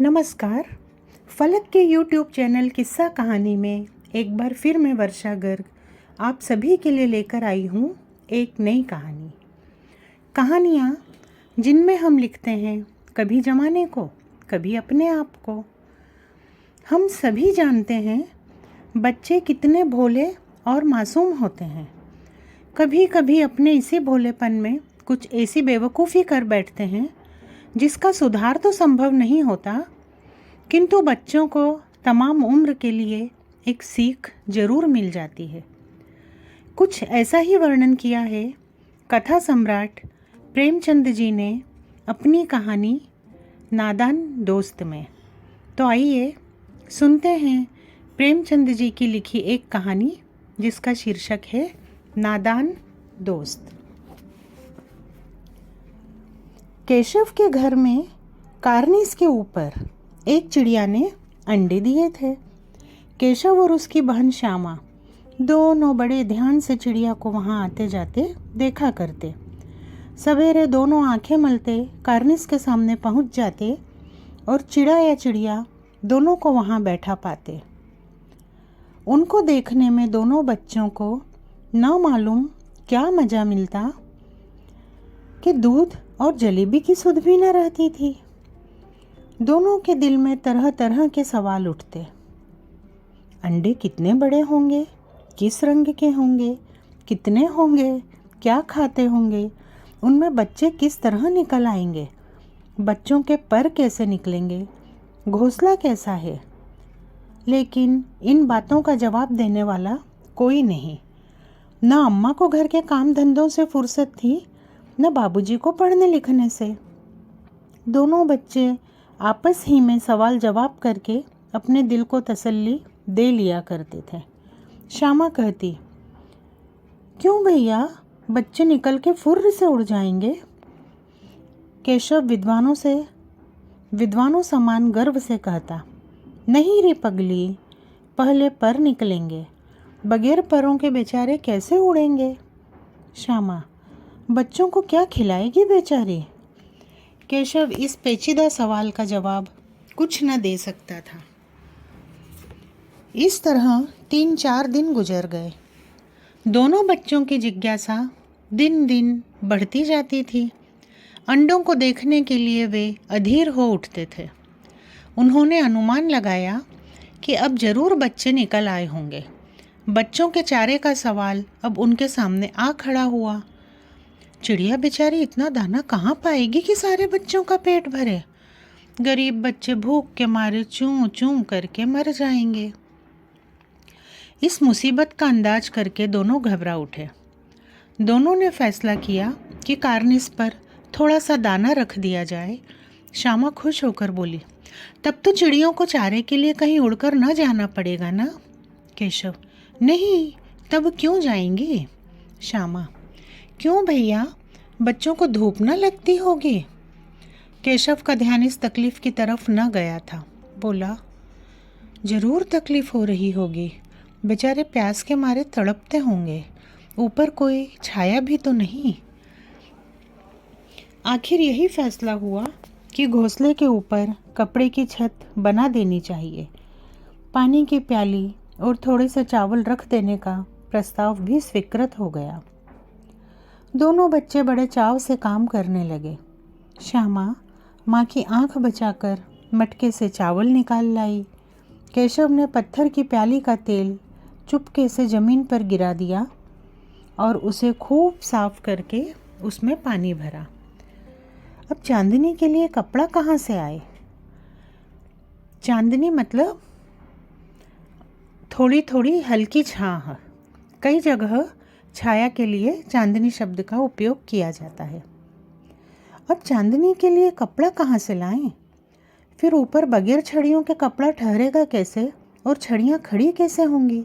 नमस्कार। फलक के YouTube चैनल किस्सा कहानी में एक बार फिर मैं वर्षा गर्ग आप सभी के लिए लेकर आई हूँ एक नई कहानी। कहानियाँ जिनमें हम लिखते हैं कभी ज़माने को, कभी अपने आप को। हम सभी जानते हैं बच्चे कितने भोले और मासूम होते हैं। कभी कभी अपने इसी भोलेपन में कुछ ऐसी बेवकूफ़ी कर बैठते हैं जिसका सुधार तो संभव नहीं होता, किंतु बच्चों को तमाम उम्र के लिए एक सीख जरूर मिल जाती है। कुछ ऐसा ही वर्णन किया है कथा सम्राट प्रेमचंद जी ने अपनी कहानी नादान दोस्त में। तो आइए सुनते हैं प्रेमचंद जी की लिखी एक कहानी जिसका शीर्षक है नादान दोस्त। केशव के घर में कार्निस के ऊपर एक चिड़िया ने अंडे दिए थे। केशव और उसकी बहन श्यामा दोनों बड़े ध्यान से चिड़िया को वहाँ आते जाते देखा करते। सवेरे दोनों आंखें मलते कार्निस के सामने पहुँच जाते और चिड़ा या चिड़िया दोनों को वहाँ बैठा पाते। उनको देखने में दोनों बच्चों को न मालूम क्या मज़ा मिलता कि दूध और जलेबी की सुध भी न रहती थी। दोनों के दिल में तरह तरह के सवाल उठते। अंडे कितने बड़े होंगे, किस रंग के होंगे, कितने होंगे, क्या खाते होंगे, उनमें बच्चे किस तरह निकल आएंगे, बच्चों के पर कैसे निकलेंगे, घोंसला कैसा है। लेकिन इन बातों का जवाब देने वाला कोई नहीं। न अम्मा को घर के काम धंधों से फुर्सत थी, न बाबूजी को पढ़ने लिखने से। दोनों बच्चे आपस ही में सवाल जवाब करके अपने दिल को तसल्ली दे लिया करते थे। श्यामा कहती, क्यों भैया, बच्चे निकल के फुर्र से उड़ जाएंगे। केशव विद्वानों समान गर्व से कहता, नहीं रे पगली, पहले पर निकलेंगे, बगैर परों के बेचारे कैसे उड़ेंगे। श्यामा, बच्चों को क्या खिलाएगी बेचारी। केशव इस पेचीदा सवाल का जवाब कुछ न दे सकता था। इस तरह 3-4 दिन गुजर गए। दोनों बच्चों की जिज्ञासा दिन दिन बढ़ती जाती थी। अंडों को देखने के लिए वे अधीर हो उठते थे। उन्होंने अनुमान लगाया कि अब जरूर बच्चे निकल आए होंगे। बच्चों के चारे का सवाल अब उनके सामने आ खड़ा हुआ। चिड़िया बेचारी इतना दाना कहाँ पाएगी कि सारे बच्चों का पेट भरे। गरीब बच्चे भूख के मारे चूं चूं करके मर जाएंगे। इस मुसीबत का अंदाज करके दोनों घबरा उठे। दोनों ने फैसला किया कि कार्निस पर थोड़ा सा दाना रख दिया जाए। श्यामा खुश होकर बोली, तब तो चिड़ियों को चारे के लिए कहीं उड़कर न जाना पड़ेगा ना। केशव, नहीं, तब क्यों जाएंगी। श्यामा, क्यों भैया, बच्चों को धूप न लगती होगी। केशव का ध्यान इस तकलीफ की तरफ न गया था। बोला, जरूर तकलीफ हो रही होगी, बेचारे प्यास के मारे तड़पते होंगे, ऊपर कोई छाया भी तो नहीं। आखिर यही फैसला हुआ कि घोंसले के ऊपर कपड़े की छत बना देनी चाहिए। पानी की प्याली और थोड़े से चावल रख देने का प्रस्ताव भी स्वीकृत हो गया। दोनों बच्चे बड़े चाव से काम करने लगे। श्यामा माँ की आंख बचाकर मटके से चावल निकाल लाई। केशव ने पत्थर की प्याली का तेल चुपके से ज़मीन पर गिरा दिया और उसे खूब साफ करके उसमें पानी भरा। अब चांदनी के लिए कपड़ा कहाँ से आए। चांदनी मतलब थोड़ी थोड़ी हल्की छाह। कई जगह छाया के लिए चांदनी शब्द का उपयोग किया जाता है। अब चांदनी के लिए कपड़ा कहाँ से लाएं? फिर ऊपर बगैर छड़ियों के कपड़ा ठहरेगा कैसे और छड़ियाँ खड़ी कैसे होंगी।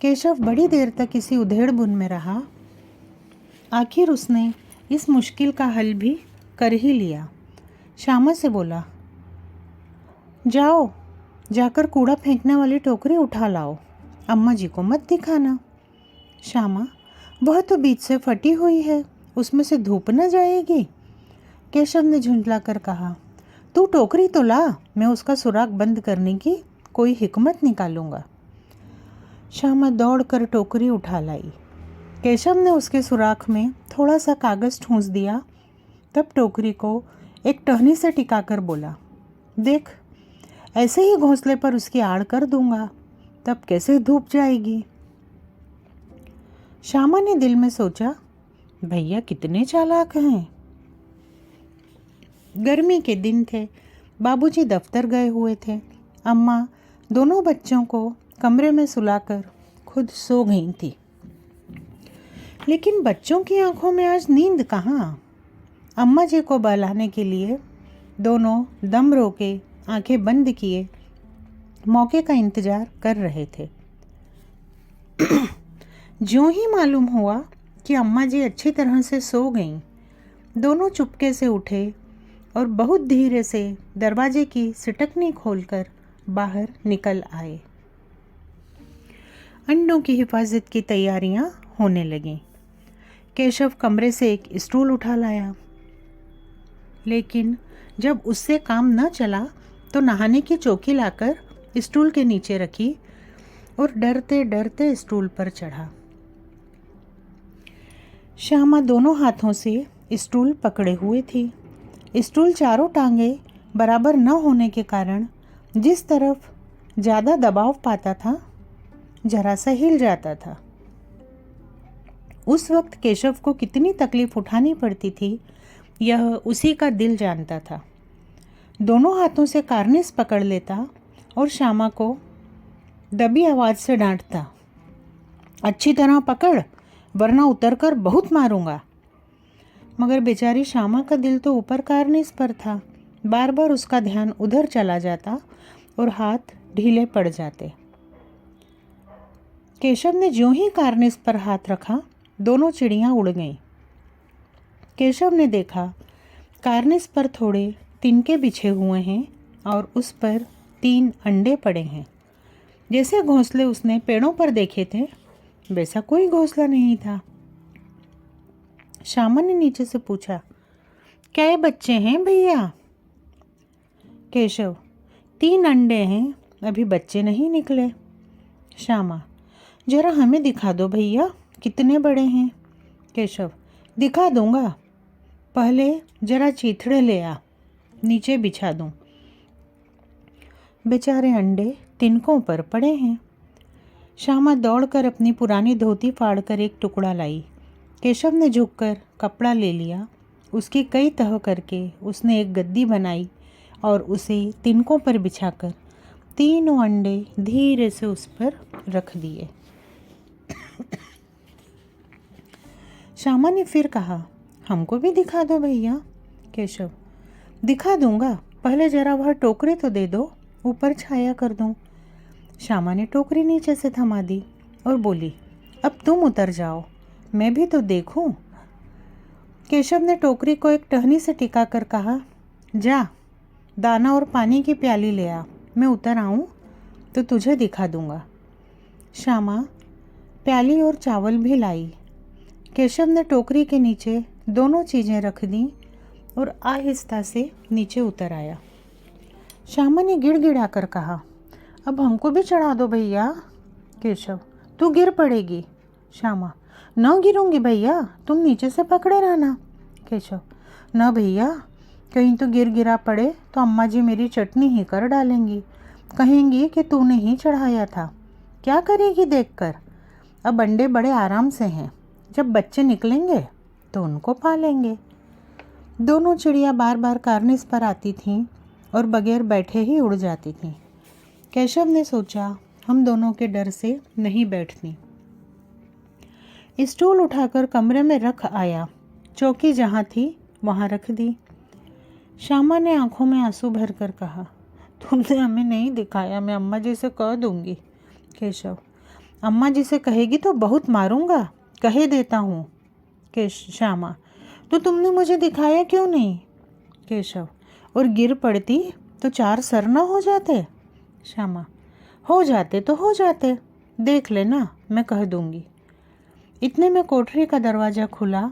केशव बड़ी देर तक इसी उधेड़-बुन में रहा। आखिर उसने इस मुश्किल का हल भी कर ही लिया। श्यामा से बोला, जाओ, जाकर कूड़ा फेंकने वाली टोकरी उठा लाओ, अम्मा जी को मत दिखाना। श्यामा, वह तो बीच से फटी हुई है, उसमें से धूप न जाएगी। केशव ने झुंझला कर कहा, तू टोकरी तो ला, मैं उसका सुराख बंद करने की कोई हिकमत निकालूंगा। श्यामा दौड़कर टोकरी उठा लाई। केशव ने उसके सुराख में थोड़ा सा कागज़ ठूंस दिया। तब टोकरी को एक टहनी से टिकाकर बोला, देख, ऐसे ही घोंसले पर उसकी आड़ कर दूंगा, तब कैसे धूप जाएगी। श्यामा ने दिल में सोचा, भैया कितने चालाक हैं। गर्मी के दिन थे, बाबूजी दफ्तर गए हुए थे। अम्मा दोनों बच्चों को कमरे में सुलाकर खुद सो गई थी। लेकिन बच्चों की आंखों में आज नींद कहाँ। अम्मा जी को बहलाने के लिए दोनों दम रोके आंखें बंद किए मौके का इंतजार कर रहे थे। ज्यों ही मालूम हुआ कि अम्मा जी अच्छी तरह से सो गईं, दोनों चुपके से उठे और बहुत धीरे से दरवाजे की सिटकनी खोलकर बाहर निकल आए। अंडों की हिफाजत की तैयारियां होने लगीं। केशव कमरे से एक स्टूल उठा लाया, लेकिन जब उससे काम न चला तो नहाने की चौकी लाकर स्टूल के नीचे रखी और डरते डरते स्टूल पर चढ़ा। श्यामा दोनों हाथों से स्टूल पकड़े हुए थी। स्टूल चारों टांगे बराबर न होने के कारण जिस तरफ ज़्यादा दबाव पाता था, जरा सा हिल जाता था। उस वक्त केशव को कितनी तकलीफ उठानी पड़ती थी, यह उसी का दिल जानता था। दोनों हाथों से कार्निस पकड़ लेता और श्यामा को दबी आवाज़ से डांटता, अच्छी तरह पकड़, वरना उतरकर बहुत मारूंगा। मगर बेचारी श्यामा का दिल तो ऊपर कार्निस पर था। बार बार उसका ध्यान उधर चला जाता और हाथ ढीले पड़ जाते। केशव ने ज्यों ही कार्निस पर हाथ रखा, दोनों चिड़ियाँ उड़ गईं। केशव ने देखा कार्निस पर थोड़े तिनके बिछे हुए हैं और उस पर 3 अंडे पड़े हैं। जैसे घोंसले उसने पेड़ों पर देखे थे, वैसा कोई घोंसला नहीं था। श्यामा ने नीचे से पूछा, क्या ये बच्चे हैं भैया? केशव, 3 अंडे हैं, अभी बच्चे नहीं निकले। श्यामा, जरा हमें दिखा दो भैया, कितने बड़े हैं। केशव, दिखा दूंगा, पहले जरा चीथड़े ले आ, नीचे बिछा दूं। बेचारे अंडे तिनकों पर पड़े हैं। श्यामा दौड़कर अपनी पुरानी धोती फाड़कर एक टुकड़ा लाई। केशव ने झुककर कपड़ा ले लिया। उसकी कई तह करके उसने एक गद्दी बनाई और उसे तिनकों पर बिछाकर तीनों अंडे धीरे से उस पर रख दिए। श्यामा ने फिर कहा, हमको भी दिखा दो भैया। केशव, दिखा दूंगा, पहले जरा वह टोकरी तो दे दो, ऊपर छाया कर दूं। श्यामा ने टोकरी नीचे से थमा दी और बोली, अब तुम उतर जाओ, मैं भी तो देखूं। केशव ने टोकरी को एक टहनी से टिका कर कहा, जा, दाना और पानी की प्याली ले आ, मैं उतर आऊं तो तुझे दिखा दूंगा। श्यामा प्याली और चावल भी लाई। केशव ने टोकरी के नीचे दोनों चीज़ें रख दी और आहिस्ता से नीचे उतर आया। श्यामा ने गिड़गिड़ा कर कहा, अब हमको भी चढ़ा दो भैया। केशव, तू गिर पड़ेगी। श्यामा, न गिरूंगी भैया, तुम नीचे से पकड़े रहना। केशव, न भैया, कहीं तो गिर गिरा पड़े तो अम्मा जी मेरी चटनी ही कर डालेंगी, कहेंगी कि तूने ही चढ़ाया था। क्या करेगी देखकर। अब अंडे बड़े आराम से हैं, जब बच्चे निकलेंगे तो उनको पालेंगे। दोनों चिड़िया बार बार कार्निस पर आती थीं और बगैर बैठे ही उड़ जाती थीं। केशव ने सोचा, हम दोनों के डर से नहीं बैठती। स्टूल उठाकर कमरे में रख आया। चौकी जहाँ थी वहाँ रख दी। श्यामा ने आंखों में आंसू भर कर कहा, तुमने हमें नहीं दिखाया, मैं अम्मा जी से कह दूंगी। केशव, अम्मा जी से कहेगी तो बहुत मारूंगा, कहे देता हूँ। श्यामा, तो तुमने मुझे दिखाया क्यों नहीं। केशव, और गिर पड़ती तो 4 सर न हो जाते। श्यामा, हो जाते तो हो जाते, देख लेना, मैं कह दूंगी। इतने में कोठरी का दरवाज़ा खुला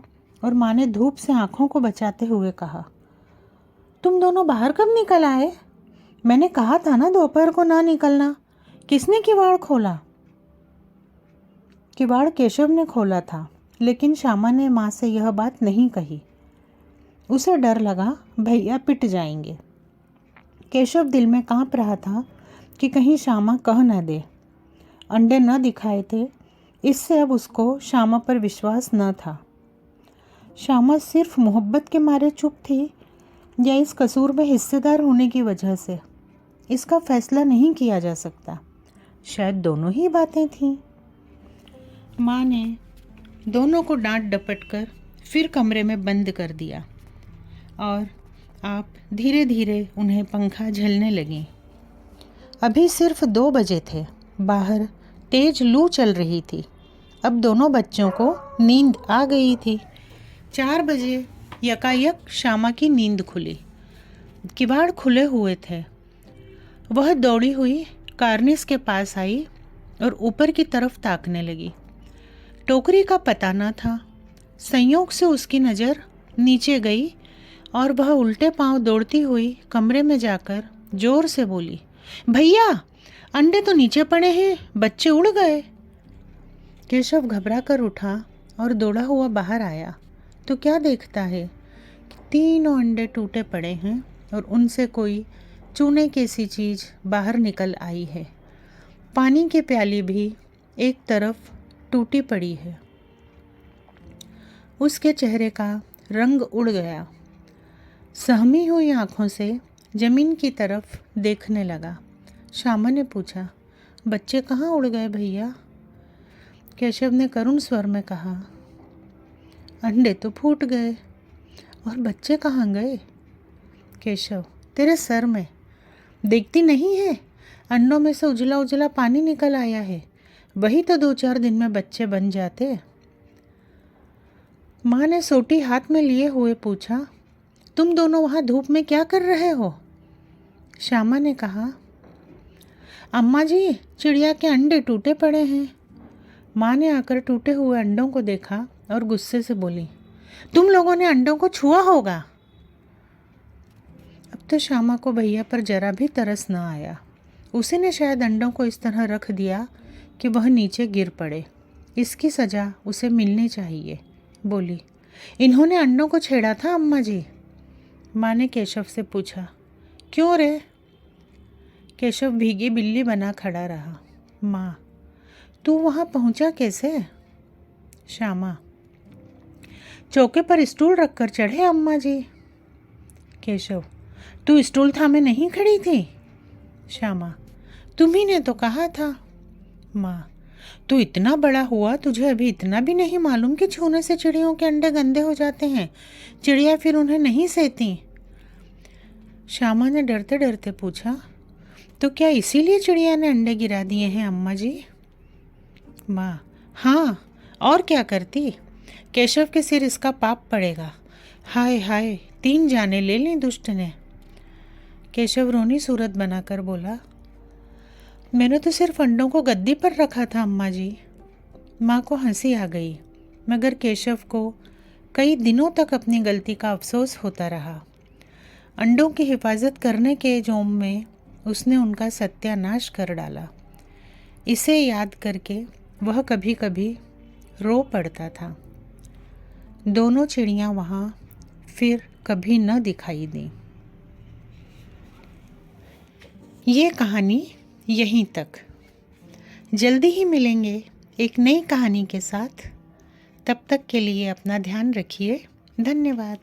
और माँ ने धूप से आँखों को बचाते हुए कहा, तुम दोनों बाहर कब निकल आए? मैंने कहा था ना दोपहर को ना निकलना। किसने किवाड़ खोला? किवाड़ केशव ने खोला था, लेकिन श्यामा ने माँ से यह बात नहीं कही। उसे डर लगा भैया पिट जाएंगे। केशव दिल में काँप रहा था कि कहीं श्यामा कह न दे। अंडे न दिखाए थे, इससे अब उसको श्यामा पर विश्वास न था। श्यामा सिर्फ मोहब्बत के मारे चुप थी या इस कसूर में हिस्सेदार होने की वजह से, इसका फैसला नहीं किया जा सकता। शायद दोनों ही बातें थीं। माँ ने दोनों को डांट डपट कर फिर कमरे में बंद कर दिया और आप धीरे धीरे उन्हें पंखा झलने लगीं। अभी सिर्फ 2 बजे थे। बाहर तेज लू चल रही थी। अब दोनों बच्चों को नींद आ गई थी। 4 बजे यकायक श्यामा की नींद खुली। किवाड़ खुले हुए थे। वह दौड़ी हुई कार्निस के पास आई और ऊपर की तरफ ताकने लगी। टोकरी का पता न था। संयोग से उसकी नज़र नीचे गई और वह उल्टे पांव दौड़ती हुई कमरे में जाकर जोर से बोली, भैया अंडे तो नीचे पड़े हैं, बच्चे उड़ गए। केशव घबरा कर उठा और दौड़ा हुआ बाहर आया तो क्या देखता है कि तीनों अंडे टूटे पड़े हैं और उनसे कोई चूने की सी चीज़ बाहर निकल आई है। पानी की प्याली भी एक तरफ टूटी पड़ी है। उसके चेहरे का रंग उड़ गया। सहमी हुई आँखों से जमीन की तरफ देखने लगा। श्यामा ने पूछा, बच्चे कहाँ उड़ गए भैया? केशव ने करुण स्वर में कहा, अंडे तो फूट गए। और बच्चे कहाँ गए? केशव, तेरे सर में देखती नहीं है? अंडों में से उजला उजला पानी निकल आया है। वही तो 2-4 दिन में बच्चे बन जाते। माँ ने सोटी हाथ में लिए हुए पूछा, तुम दोनों वहाँ धूप में क्या कर रहे हो? श्यामा ने कहा, अम्मा जी चिड़िया के अंडे टूटे पड़े हैं। माँ ने आकर टूटे हुए अंडों को देखा और गुस्से से बोली, तुम लोगों ने अंडों को छुआ होगा। अब तो श्यामा को भैया पर जरा भी तरस न आया। उसी ने शायद अंडों को इस तरह रख दिया कि वह नीचे गिर पड़े। इसकी सज़ा उसे मिलनी चाहिए। बोली, इन्होंने अंडों को छेड़ा था अम्मा जी? माँ ने केशव से पूछा, क्यों रे? केशव भीगी बिल्ली बना खड़ा रहा। माँ, तू वहाँ पहुँचा कैसे? श्यामा, चौके पर स्टूल रखकर चढ़े अम्मा जी। केशव, तू स्टूल थामे नहीं खड़ी थी? श्यामा, तुम्ही ने तो कहा था। माँ, तू इतना बड़ा हुआ, तुझे अभी इतना भी नहीं मालूम कि छूने से चिड़ियों के अंडे गंदे हो जाते हैं। चिड़िया फिर उन्हें नहीं सहती। श्यामा ने डरते डरते पूछा, तो क्या इसीलिए चिड़िया ने अंडे गिरा दिए हैं अम्मा जी? माँ, हाँ, और क्या करती? केशव के सिर इसका पाप पड़ेगा। हाय हाय, 3 जाने ले ली दुष्ट ने। केशव रोनी सूरत बनाकर बोला, मैंने तो सिर्फ अंडों को गद्दी पर रखा था अम्मा जी। माँ को हंसी आ गई, मगर केशव को कई दिनों तक अपनी गलती का अफसोस होता रहा। अंडों की हिफाजत करने के जोम में उसने उनका सत्यानाश कर डाला। इसे याद करके वह कभी कभी रो पड़ता था। दोनों चिड़ियाँ वहाँ फिर कभी न दिखाई दी। ये कहानी यहीं तक। जल्दी ही मिलेंगे एक नई कहानी के साथ। तब तक के लिए अपना ध्यान रखिए। धन्यवाद।